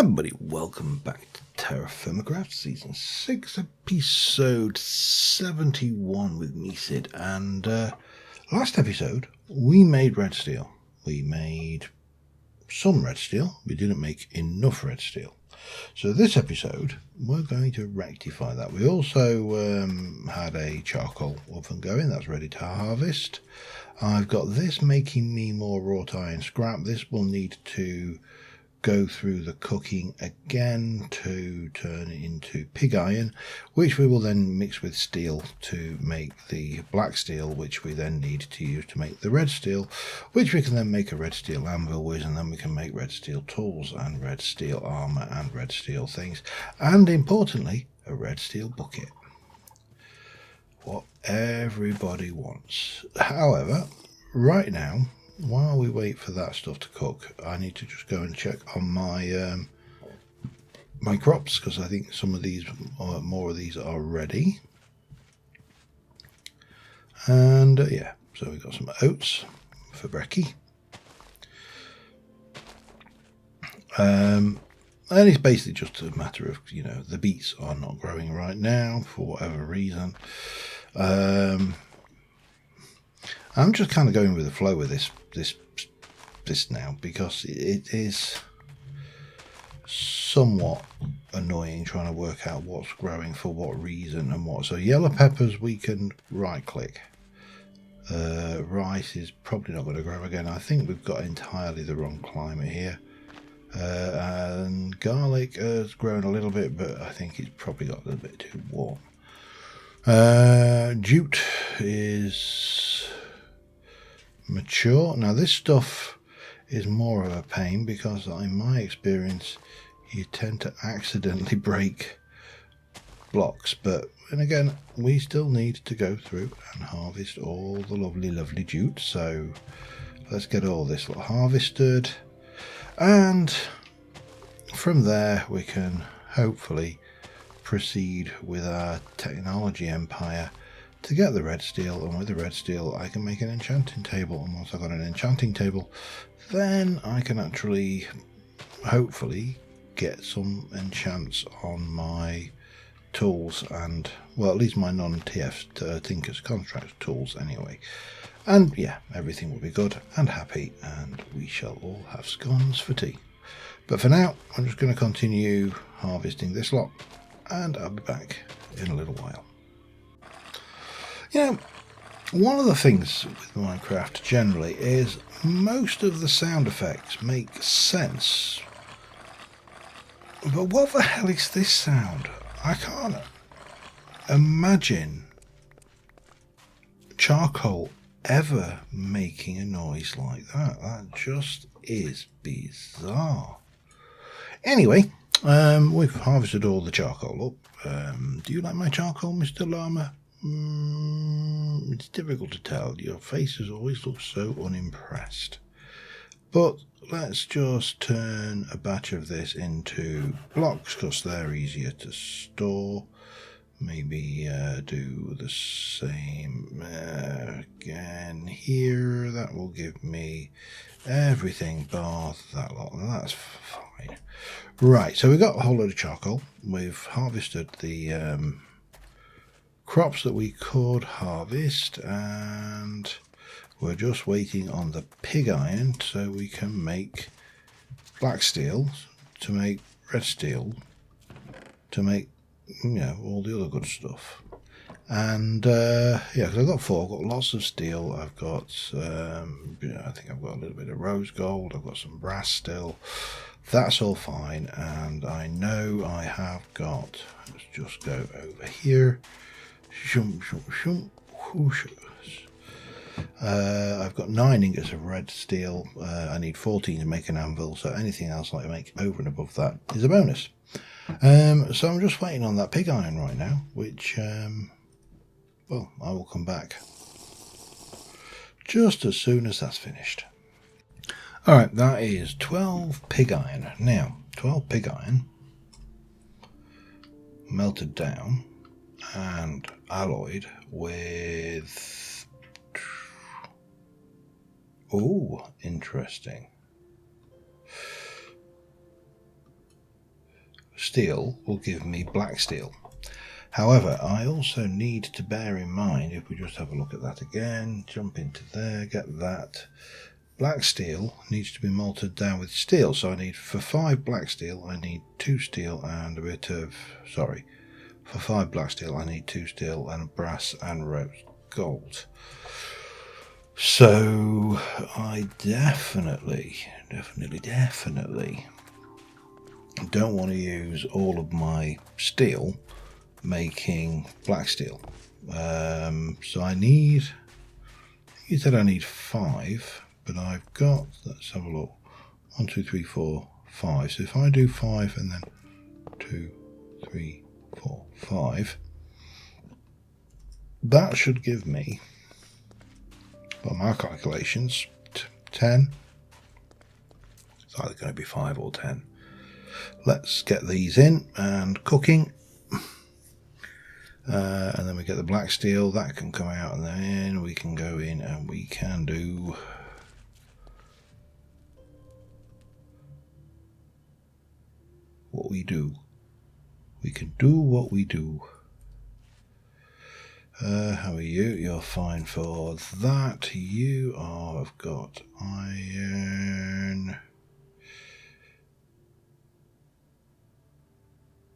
Everybody, welcome back to TerraFirmaCraft Season 6, Episode 71 with me, Sid. And last episode, we made red steel. We made some red steel. We didn't make enough red steel. So this episode, we're going to rectify that. We also had a charcoal oven going. That's ready to harvest. I've got this making me more wrought iron scrap. This will need to go through the cooking again to turn it into pig iron, which we will then mix with steel to make the black steel, which we then need to use to make the red steel, which we can then make a red steel anvil with, and then we can make red steel tools and red steel armor and red steel things, and importantly, a red steel bucket. What everybody wants. However, right now, while we wait for that stuff to cook, I need to just go and check on my my crops, because I think some of these, more of these, are ready. And yeah, so we've got some oats for brekkie. And it's basically just a matter of, the beets are not growing right now for whatever reason. I'm just kind of going with the flow with this now, because it is somewhat annoying trying to work out what's growing for what reason and what. So yellow peppers, we can right click. Rice is probably not going to grow again. I think we've got entirely the wrong climate here. And garlic has grown a little bit, but I think it's probably got a little bit too warm. Jute is mature. Now this stuff is more of a pain, because in my experience you tend to accidentally break blocks, but and again we still need to go through and harvest all the lovely jute. So let's get all this harvested, and from there we can hopefully proceed with our technology empire to get the red steel. And with the red steel I can make an enchanting table, and once I've got an enchanting table, then I can actually hopefully get some enchants on my tools, and well, at least my non-TF Tinker's Contract tools anyway. And yeah, everything will be good and happy, and we shall all have scones for tea. But for now, I'm just going to continue harvesting this lot, and I'll be back in a little while. One of the things with Minecraft generally is most of the sound effects make sense. But what the hell is this sound? I can't imagine charcoal ever making a noise like that. That just is bizarre. Anyway, we've harvested all the charcoal up. Do you like my charcoal, Mr. Llama? It's difficult to tell. Your faces always look so unimpressed. But let's just turn a batch of this into blocks, because they're easier to store. Maybe do the same again here. That will give me everything bar that lot, and that's fine. Right, so we've got a whole load of charcoal. We've harvested the crops that we could harvest, and we're just waiting on the pig iron so we can make black steel, to make red steel, to make all the other good stuff. And yeah, because I've got four. I've got lots of steel. I've got I think I've got a little bit of rose gold. I've got some brass still. That's all fine. And I know I have got, let's just go over here. I've got 9 ingots of red steel. I need 14 to make an anvil, so anything else I make over and above that is a bonus. So I'm just waiting on that pig iron right now, which well, I will come back just as soon as that's finished. Alright, that is 12 pig iron. Now 12 pig iron melted down and alloyed with, oh, interesting, steel will give me black steel. However, I also need to bear in mind, if we just have a look at that again, jump into there, get that. Black steel needs to be melted down with steel, so I need, for 5 black steel, I need 2 steel and a bit of, sorry, for 5 black steel I need 2 steel and brass and rose gold. So I definitely don't want to use all of my steel making black steel. So I need, you said I need 5, but I've got, let's have a look, 1, 2, 3, 4, 5. So if I do 5 and then 2, 3, 4, 5, that should give me, by my calculations, 10. It's either going to be 5 or 10. Let's get these in and cooking. And then we get the black steel, that can come out, and then we can go in and we can do what we do. We can do what we do. How are you? You're fine for that. You are, I've got iron.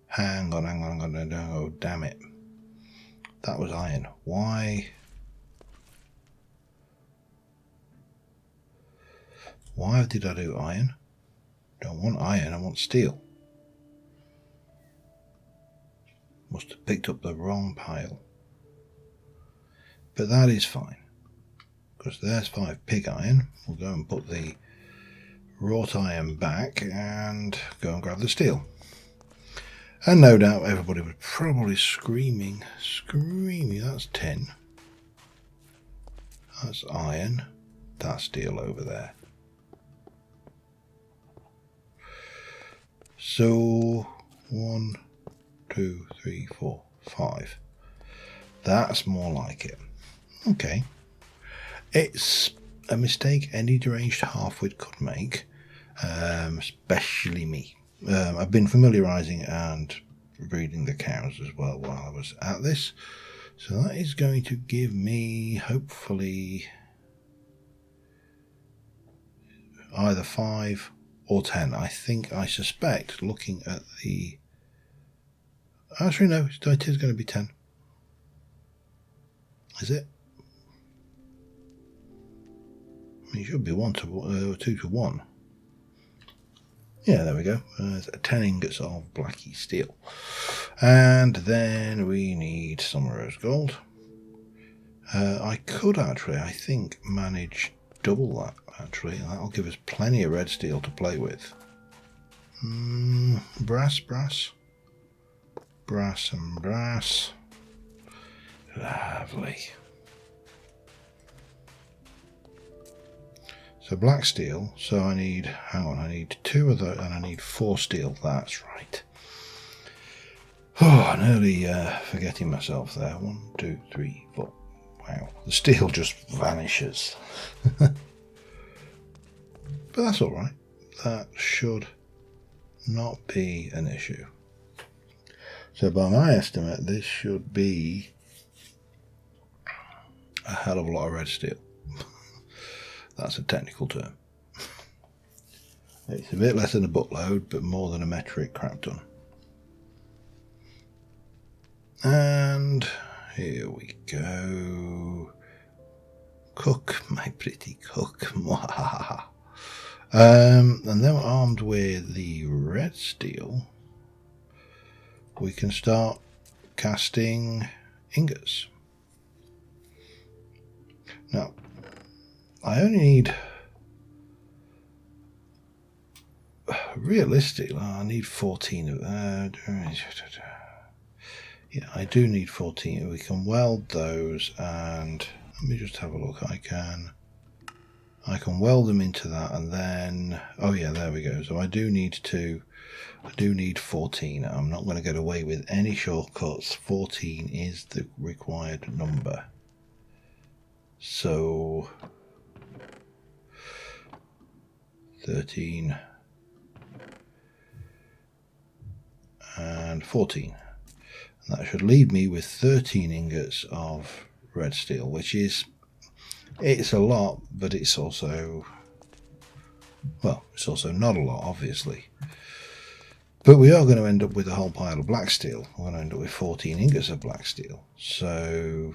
Hang on, oh damn it. That was iron. Why did I do iron? Don't want iron, I want steel. Must have picked up the wrong pile. But that is fine, because there's 5 pig iron. We'll go and put the wrought iron back and go and grab the steel. And no doubt everybody was probably screaming, that's tin. That's iron. That's steel over there. So 1, 2, 3, 4, 5. That's more like it. Okay. It's a mistake any deranged halfwit could make, especially me. I've been familiarising and breeding the cows as well while I was at this. So that is going to give me, hopefully, either 5 or 10. I suspect, looking at the... Actually, no, it is going to be 10. Is it? It should be 2 to 1. Yeah, there we go. 10 ingots of blacky steel. And then we need some rose gold. I could actually, I think, manage double that, actually. That'll give us plenty of red steel to play with. Brass and brass. Lovely. So black steel, so I need, hang on, I need 2 of those and I need 4 steel, that's right. Oh, nearly forgetting myself there. 1, 2, 3, 4. Wow, the steel just vanishes. But that's alright. That should not be an issue. So by my estimate, this should be a hell of a lot of red steel. That's a technical term. It's a bit less than a buttload, but more than a metric crap ton. And here we go. Cook, my pretty cook. And then we're armed with the red steel. We can start casting ingots. Now, I only need, realistically, I need 14 of that. Yeah, I do need 14. We can weld those, and let me just have a look. I can weld them into that, and then, oh yeah, there we go. So I do need 14. I'm not going to get away with any shortcuts. 14 is the required number. So 13 and 14. And that should leave me with 13 ingots of red steel, which is, it's a lot, but it's also, well, it's also not a lot, obviously. But we are going to end up with a whole pile of black steel. We're going to end up with 14 ingots of black steel. So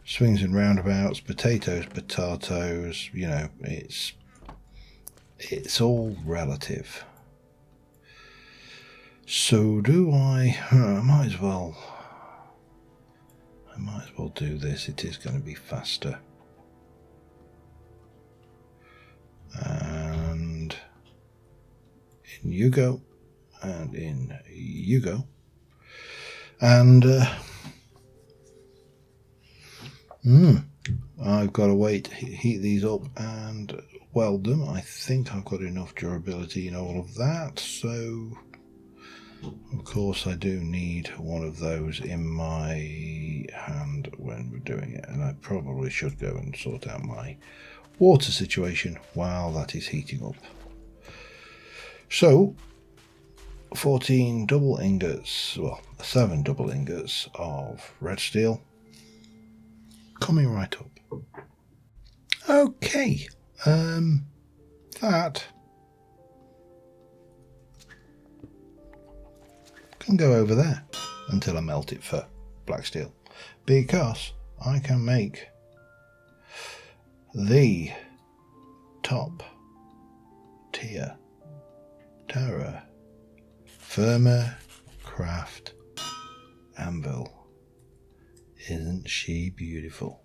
swings and roundabouts, potatoes, you know, it's all relative. So do I might as well do this. It is going to be faster. And in you go. And in you go. And I've got to heat these up and weld them. I think I've got enough durability in all of that, so of course I do need one of those in my hand when we're doing it, and I probably should go and sort out my water situation while that is heating up. So 14 double ingots, well, 7 double ingots of red steel coming right up. Okay, that can go over there until I melt it for black steel, because I can make the top tier TerraFirmaCraft anvil. Isn't she beautiful?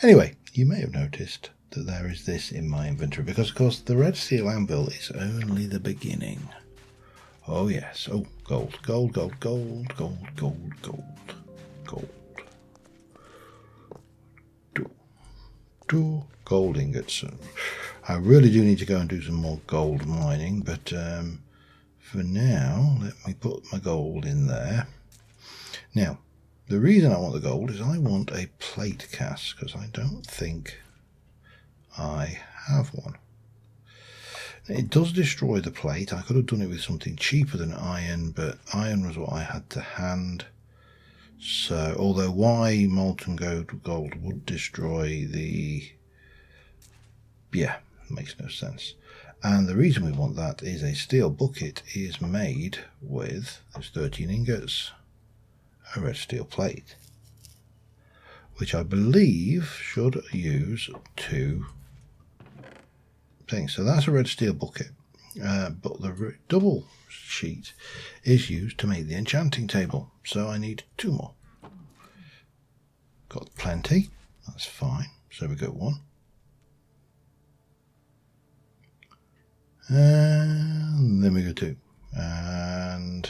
Anyway, you may have noticed that there is this in my inventory, because of course the red steel anvil is only the beginning. Oh yes, oh, gold, gold, gold, gold, gold, gold, gold, gold. Two gold ingots. I really do need to go and do some more gold mining, but for now, let me put my gold in there. Now, the reason I want the gold is I want a plate cast, because I don't think I have one. It does destroy the plate. I could have done it with something cheaper than iron, but iron was what I had to hand. So, although why molten gold would destroy the... yeah, makes no sense. And the reason we want that is a steel bucket is made with those 13 ingots, a red steel plate, which I believe should use 2 things. So that's a red steel bucket, but the double sheet is used to make the enchanting table, so I need 2 more. Got plenty, that's fine. So we go 1, and then we go 2, and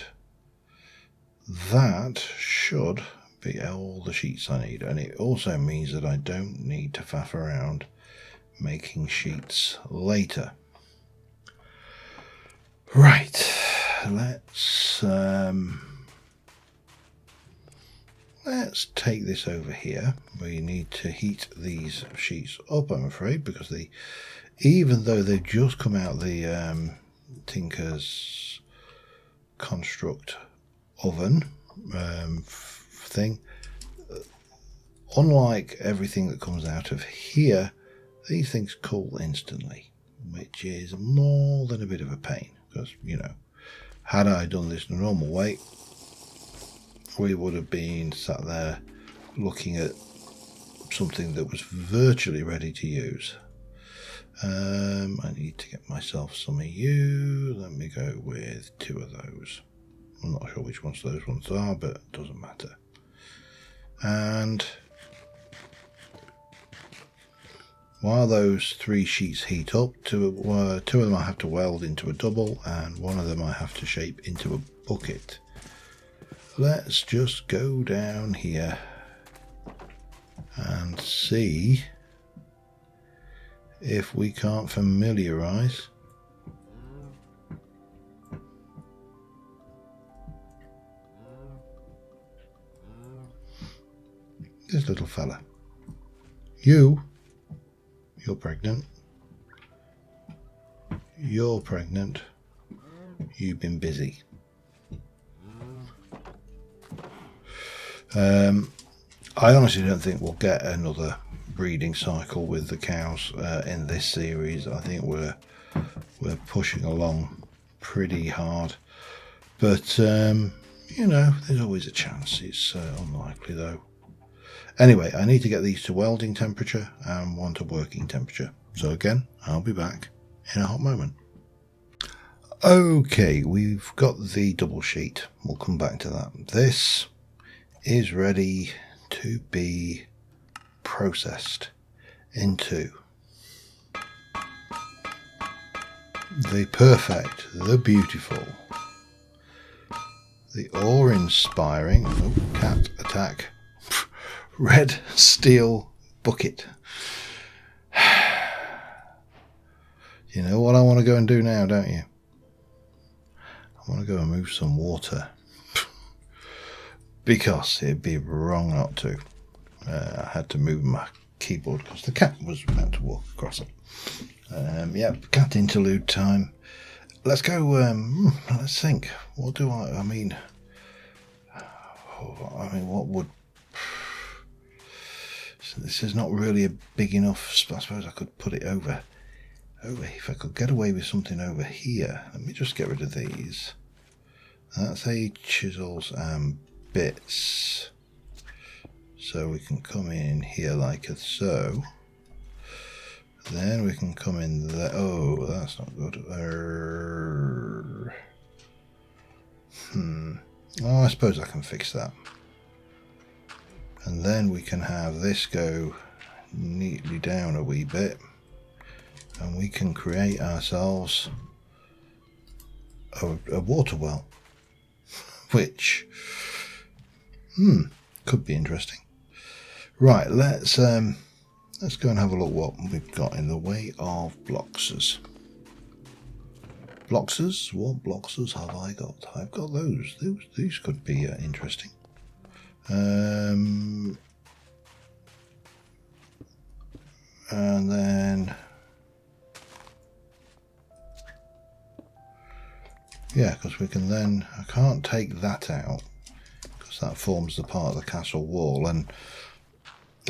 that should be all the sheets I need. And it also means that I don't need to faff around making sheets later. Right, let's take this over here. We need to heat these sheets up, I'm afraid, because even though they've just come out the Tinker's Construct oven thing, unlike everything that comes out of here, these things cool instantly, which is more than a bit of a pain, because, you know, had I done this the normal way, we would have been sat there looking at something that was virtually ready to use. I need to get myself some of you. Let me go with 2 of those. I'm not sure which ones those ones are, but it doesn't matter. And while those 3 sheets heat up, 2 of them I have to weld into a double, and 1 of them I have to shape into a bucket. Let's just go down here and see if we can't familiarize this little fella. You're pregnant. You're pregnant. You've been busy. I honestly don't think we'll get another breeding cycle with the cows in this series. I think we're pushing along pretty hard, but you know, there's always a chance. It's unlikely though. Anyway, I need to get these to welding temperature and one to working temperature. So again, I'll be back in a hot moment. Okay, we've got the double sheet. We'll come back to that. This is ready to be processed into the perfect, the beautiful, the awe-inspiring, oh, cat attack, red steel bucket. You know what I want to go and do now, don't you? I want to go and move some water. Because it'd be wrong not to. I had to move my keyboard because the cat was about to walk across it. Yeah, cat interlude time. Let's go. Let's think. What do I mean, what would... So this is not really a big enough... I suppose I could put it over. If I could get away with something over here. Let me just get rid of these. That's a chisels and bits. So we can come in here like so. Then we can come in there. Oh, that's not good. Oh, I suppose I can fix that. And then we can have this go neatly down a wee bit. And we can create ourselves a water well. Which could be interesting. Right, let's go and have a look what we've got in the way of bloxes. Bloxes? What bloxes have I got? I've got those. These could be interesting. And then yeah, because we can then, I can't take that out because that forms the part of the castle wall, and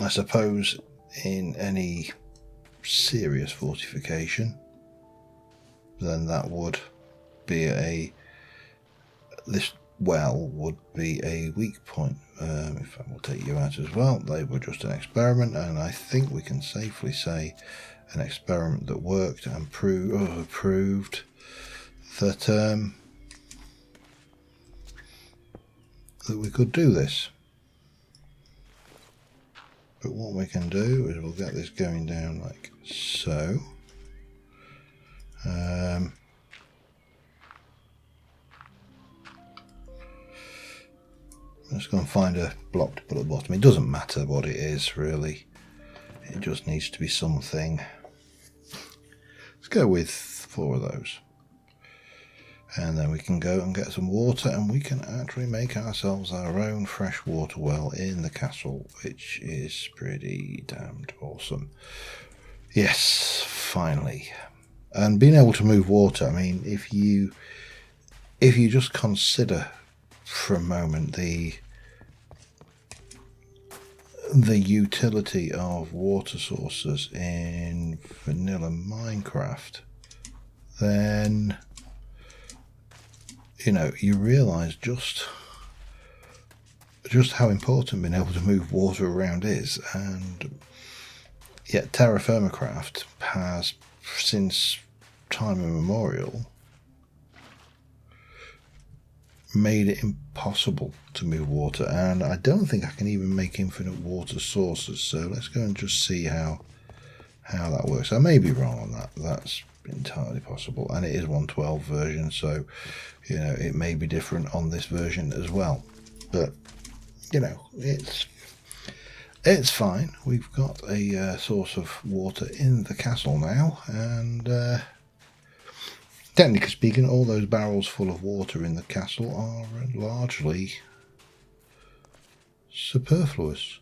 I suppose in any serious fortification then that would be this well would be a weak point. In fact, we'll take you out as well. They were just an experiment, and I think we can safely say an experiment that worked and proved that that we could do this. But what we can do is we'll get this going down like so. Let's go and find a block to put at the bottom. It doesn't matter what it is really. It just needs to be something. Let's go with 4 of those. And then we can go and get some water, and we can actually make ourselves our own fresh water well in the castle, which is pretty damned awesome. Yes, finally. And being able to move water, I mean, if you just consider for a moment the utility of water sources in vanilla Minecraft, then you know, you realise just how important being able to move water around is. And yet TerraFirmaCraft has, since time immemorial, made it impossible to move water, and I don't think I can even make infinite water sources. So let's go and just see how that works. I may be wrong on that. That's entirely possible, and it is 1.12 version, so you know, it may be different on this version as well, but you know, it's fine. We've got a source of water in the castle now, and technically speaking, all those barrels full of water in the castle are largely superfluous.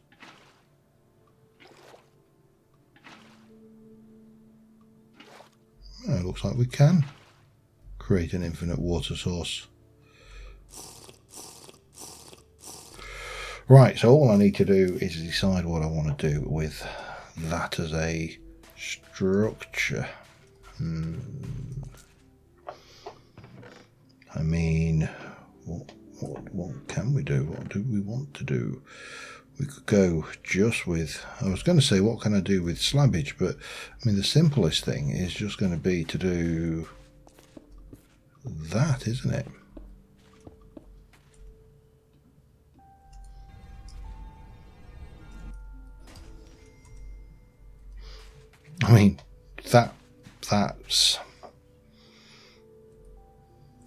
It looks like we can create an infinite water source. Right, so all I need to do is decide what I want to do with that as a structure. I mean, what can we do? What do we want to do? We could go just with, I was going to say what can I do with slabbage, but I mean the simplest thing is just going to be to do that, isn't it? I mean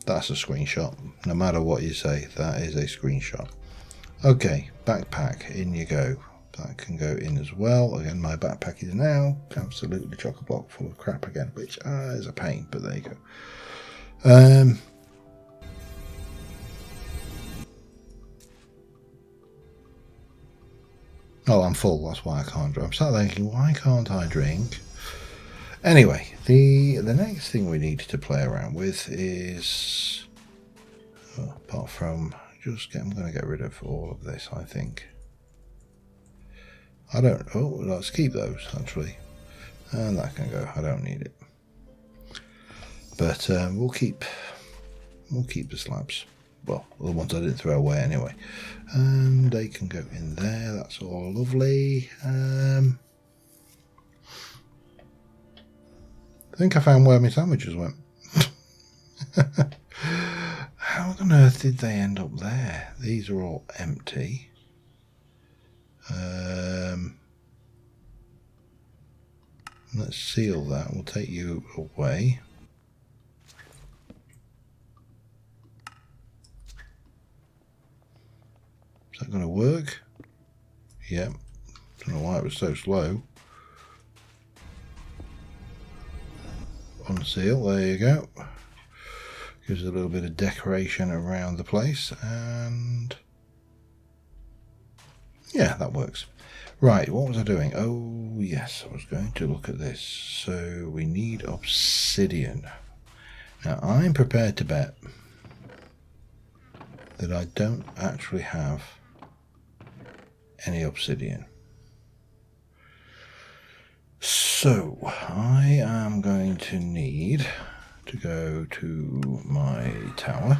that's a screenshot. No matter what you say, that is a screenshot. Okay, backpack, in you go. That can go in as well. Again, my backpack is now absolutely chock-a-block full of crap again, which is a pain, but there you go. Oh, I'm full, that's why I can't drink. I'm sat there thinking, why can't I drink? Anyway, the next thing we need to play around with is, apart from I'm going to get rid of all of this, I think. Let's keep those actually, and that can go. I don't need it, but we'll keep the slabs. Well, the ones I didn't throw away anyway, and they can go in there. That's all lovely. I think I found where my sandwiches went. How on earth did they end up there? These are all empty. Let's seal that. We'll take you away. Is that going to work? Yep. Don't know why it was so slow. Unseal. There you go. Gives a little bit of decoration around the place, and yeah, that works. Right, what was I doing? Oh yes, I was going to look at this. So we need obsidian. Now I'm prepared to bet that I don't actually have any obsidian. So I am going to need to go to my tower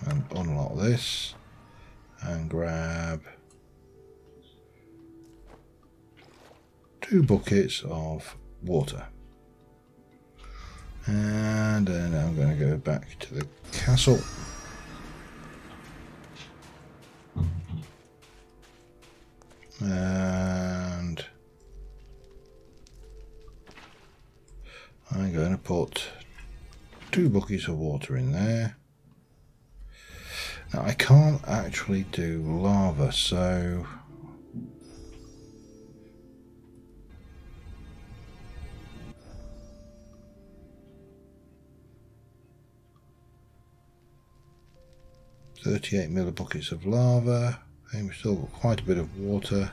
and unlock this and grab 2 buckets of water, and then I'm going to go back to the castle and I'm going to put 2 buckets of water in there. Now I can't actually do lava, so $38 millibuckets of lava, and we've still got quite a bit of water.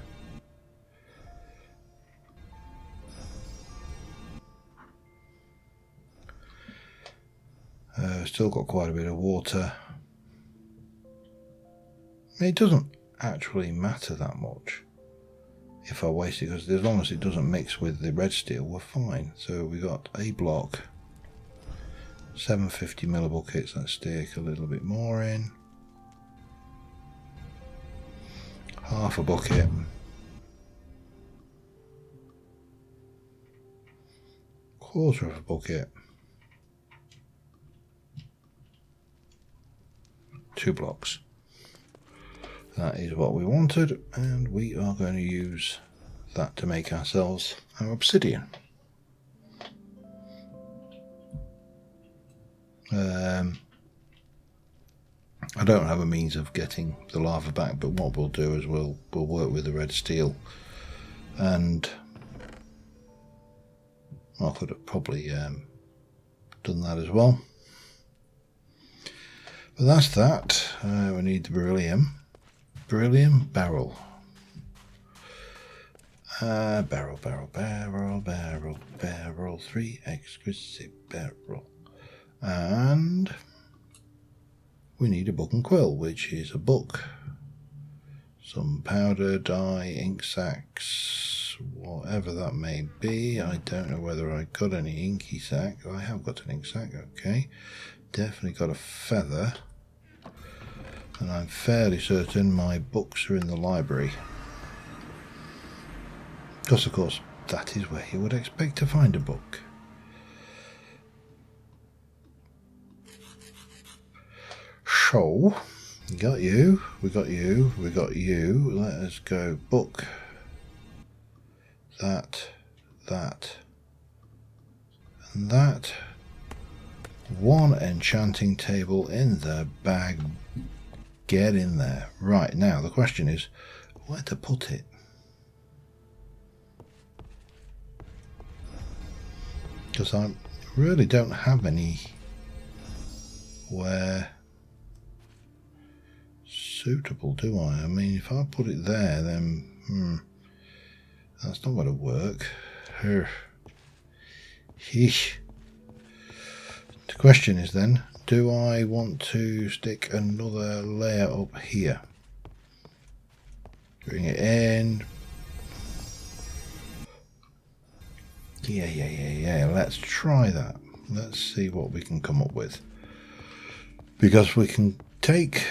Still got quite a bit of water. It doesn't actually matter that much if I waste it, because as long as it doesn't mix with the red steel, we're fine. So we got a block, 750 millibuckets. Let's stick a little bit more in. Half a bucket. Quarter of a bucket. 2 blocks. That is what we wanted, and we are going to use that to make ourselves our obsidian. I don't have a means of getting the lava back, but what we'll do is we'll work with the red steel, and I could have probably done that as well. But that's that. We need the beryllium barrel, Barrel, barrel, barrel, barrel, barrel, 3 exquisite barrel. And we need a book and quill, which is a book, some powder, dye, ink sacks, whatever that may be. I don't know whether I got any inky sack. I have got an ink sack, okay. Definitely got a feather. And I'm fairly certain my books are in the library. Because, of course, that is where you would expect to find a book. So, we got you, we got you, we got you. Let us go book. That, and that. One enchanting table in the bag. Get in there. Right, now the question is where to put it. Because I really don't have any where suitable, do I? I mean, if I put it there, then that's not going to work. Yeesh. The question is then, do I want to stick another layer up here? Bring it in. Yeah. Let's try that. Let's see what we can come up with. Because we can take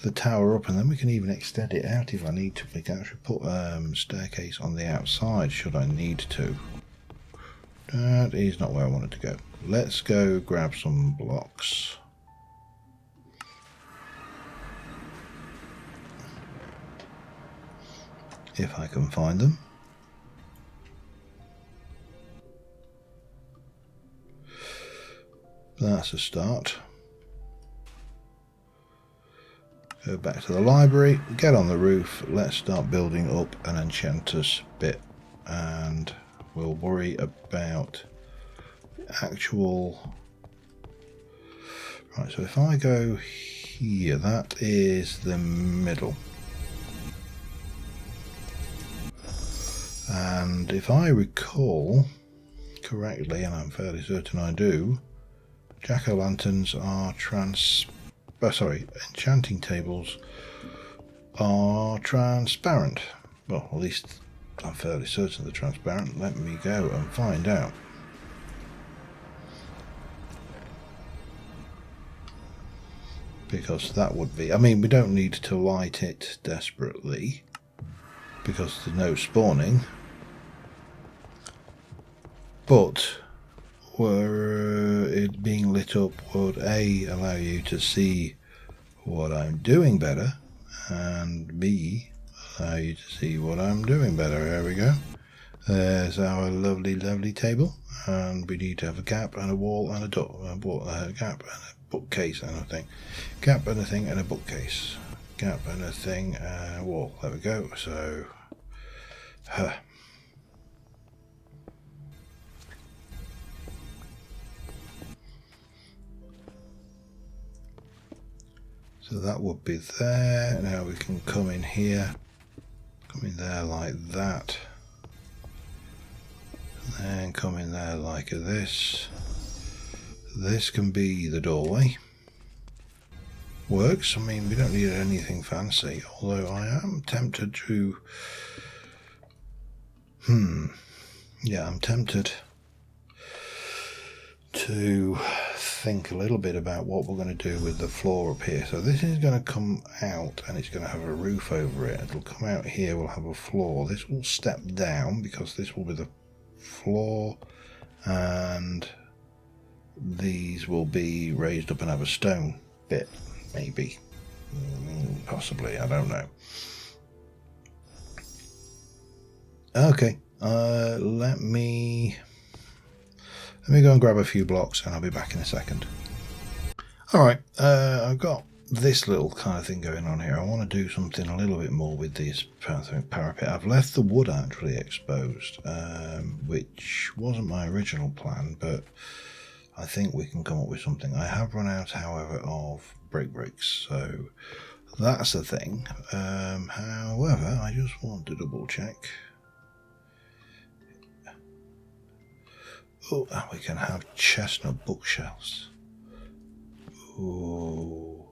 the tower up and then we can even extend it out if I need to. We can actually put a staircase on the outside should I need to. That is not where I wanted to go. Let's go grab some blocks. If I can find them. That's a start. Go back to the library, get on the roof, let's start building up an enchanter's bit, and we'll worry about actual... Right, so if I go here, that is the middle. And if I recall correctly, and I'm fairly certain I do, jack-o'-lanterns are enchanting tables are transparent. Well, at least I'm fairly certain they're transparent. Let me go and find out. Because that would be... I mean, we don't need to light it desperately because there's no spawning. But it being lit up would A, allow you to see what I'm doing better, and B, allow you to see what I'm doing better. There we go. There's our lovely table, and we need to have a gap and a wall and a door, a gap and a bookcase and a thing. Gap and a thing and a bookcase. Gap and a thing and a wall. There we go. So, so that would be there. Now we can come in here, come in there like that, and then come in there like this. This can be the doorway. Works. I mean, we don't need anything fancy, although I am tempted to... Yeah, I'm tempted to think a little bit about what we're going to do with the floor up here. So this is going to come out and it's going to have a roof over it. It'll come out here, we'll have a floor. This will step down because this will be the floor, and these will be raised up and have a stone bit, maybe. Possibly, I don't know. Okay, let me go and grab a few blocks and I'll be back in a second. Alright, I've got this little kind of thing going on here. I want to do something a little bit more with this parapet. I've left the wood actually exposed, which wasn't my original plan, but I think we can come up with something. I have run out, however, of bricks, so that's the thing. However, I just want to double check. Oh, and we can have chestnut bookshelves. Ooh.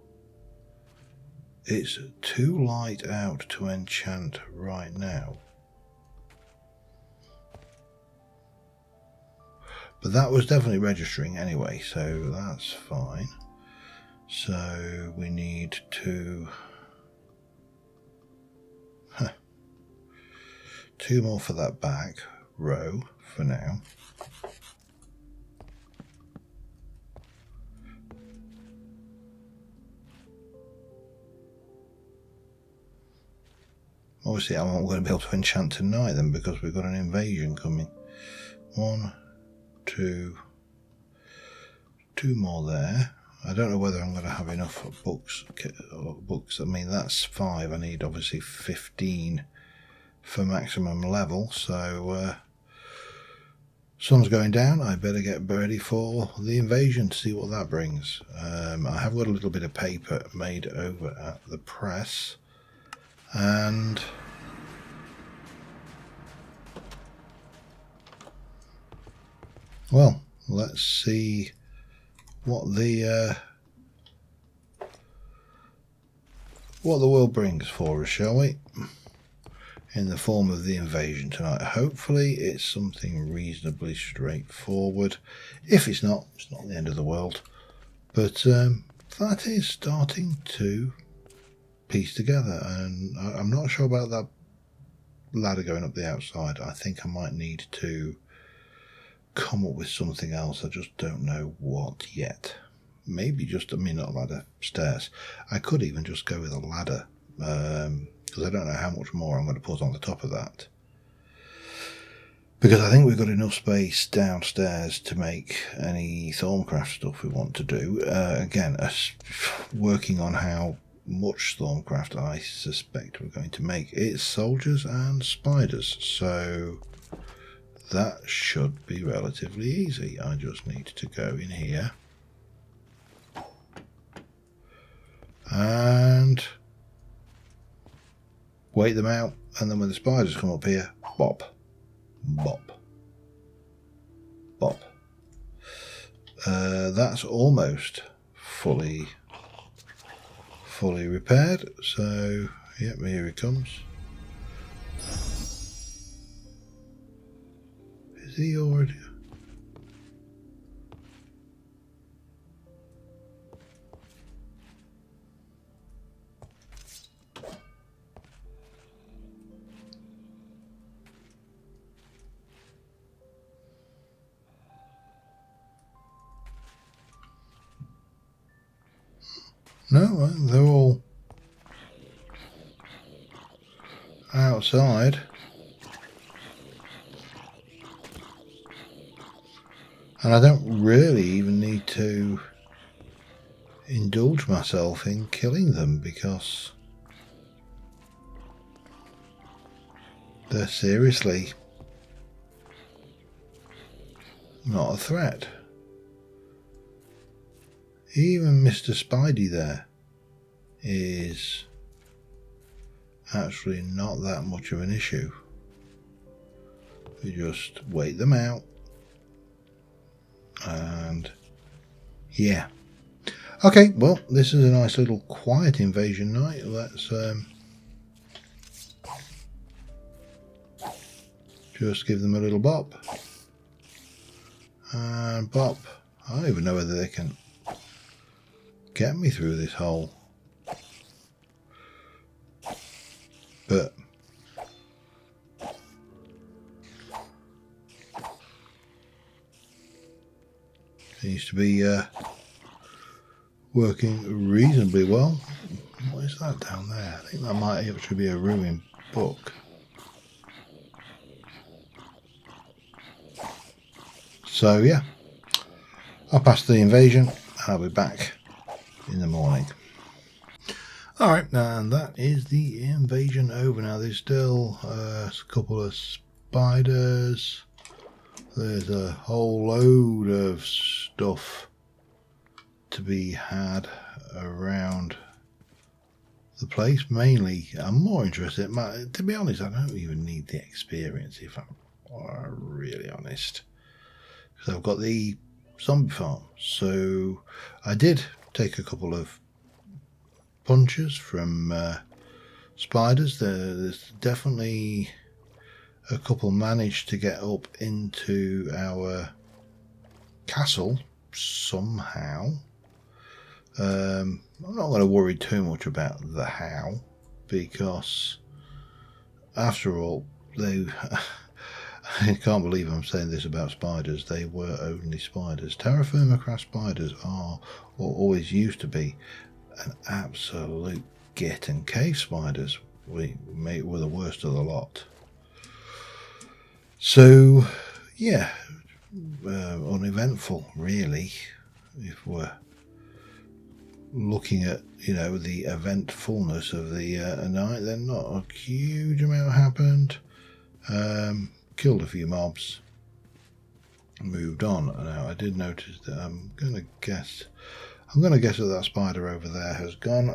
It's too light out to enchant right now. But that was definitely registering anyway, so that's fine. So we need to... two more for that back row for now. Obviously I'm not going to be able to enchant tonight then, because we've got an invasion coming. 1, 2, 2 more there. I don't know whether I'm going to have enough books. I mean, that's 5. I need obviously 15 for maximum level. So sun's going down. I better get ready for the invasion to see what that brings. I have got a little bit of paper made over at the press, and well, let's see what the world brings for us, shall we? In the form of the invasion tonight. Hopefully it's something reasonably straightforward. If it's not the end of the world. But that is starting to piece together, and I'm not sure about that ladder going up the outside. I think I might need to come up with something else. I just don't know what yet. Maybe just, I mean, not a ladder, stairs. I could even just go with a ladder, because I don't know how much more I'm going to put on the top of that. Because I think we've got enough space downstairs to make any Stormcraft stuff we want to do. Again, working on how much Stormcraft I suspect we're going to make. It's soldiers and spiders, so that should be relatively easy. I just need to go in here and wait them out, and then when the spiders come up here, bop, bop, bop. That's almost fully repaired, so yep, here he comes. Is he already? No, they're all outside. And I don't really even need to indulge myself in killing them, because they're seriously not a threat. Even Mr. Spidey there is actually not that much of an issue. We just wait them out, and yeah. Okay, well, this is a nice little quiet invasion night. Let's just give them a little bop and bop. I don't even know whether they can get me through this hole, but seems to be working reasonably well. What is that down there? I think that might actually be a ruined book. So yeah, I'll pass the invasion and I'll be back in the morning. Alright, and that is the invasion over. Now there's still a couple of spiders. There's a whole load of stuff to be had around the place. Mainly, I'm more interested, to be honest, I don't even need the experience if I'm really honest. So I've got the zombie farm. So I did take a couple of punches from spiders. There's definitely a couple managed to get up into our castle somehow. I'm not going to worry too much about the how, because after all, they I can't believe I'm saying this about spiders. They were only spiders. TerraFirmaCraft spiders are, or always used to be, an absolute git, and cave spiders were the worst of the lot. So yeah, uneventful really. If we're looking at, you know, the eventfulness of the night, then not a huge amount happened. Killed a few mobs, moved on. Now I did notice that I'm gonna guess that spider over there has gone.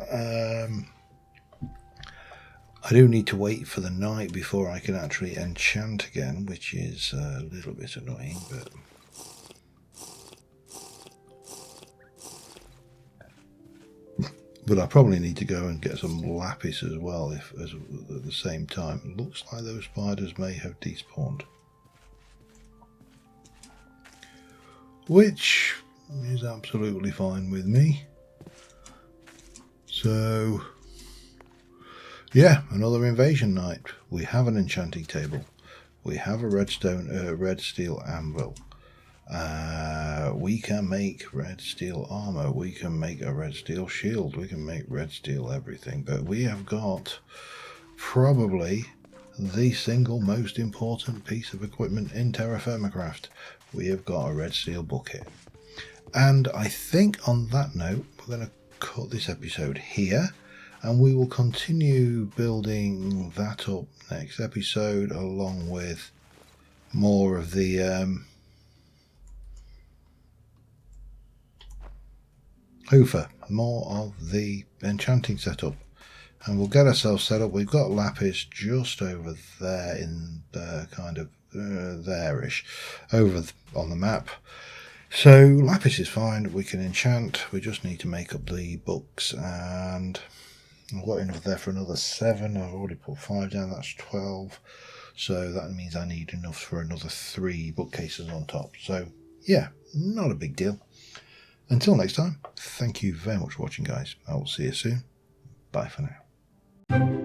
I do need to wait for the night before I can actually enchant again, which is a little bit annoying, but I probably need to go and get some lapis as well, at the same time. It looks like those spiders may have despawned, which is absolutely fine with me. So yeah, another invasion night. We have an enchanting table. We have a red steel anvil. We can make red steel armor. We can make a red steel shield. We can make red steel everything. But we have got probably the single most important piece of equipment in TerraFirmaCraft. We have got a red steel bucket. And I think on that note, we're going to cut this episode here, and we will continue building that up next episode, along with more of the hoofer, more of the enchanting setup, and we'll get ourselves set up. We've got lapis just over there in kind of there-ish over on the map. So lapis is fine, we can enchant. We just need to make up the books, and I've got enough there for another 7. I've already put 5 down, that's 12. So that means I need enough for another 3 bookcases on top. So yeah, not a big deal. Until next time, thank you very much for watching, guys. I will see you soon. Bye for now.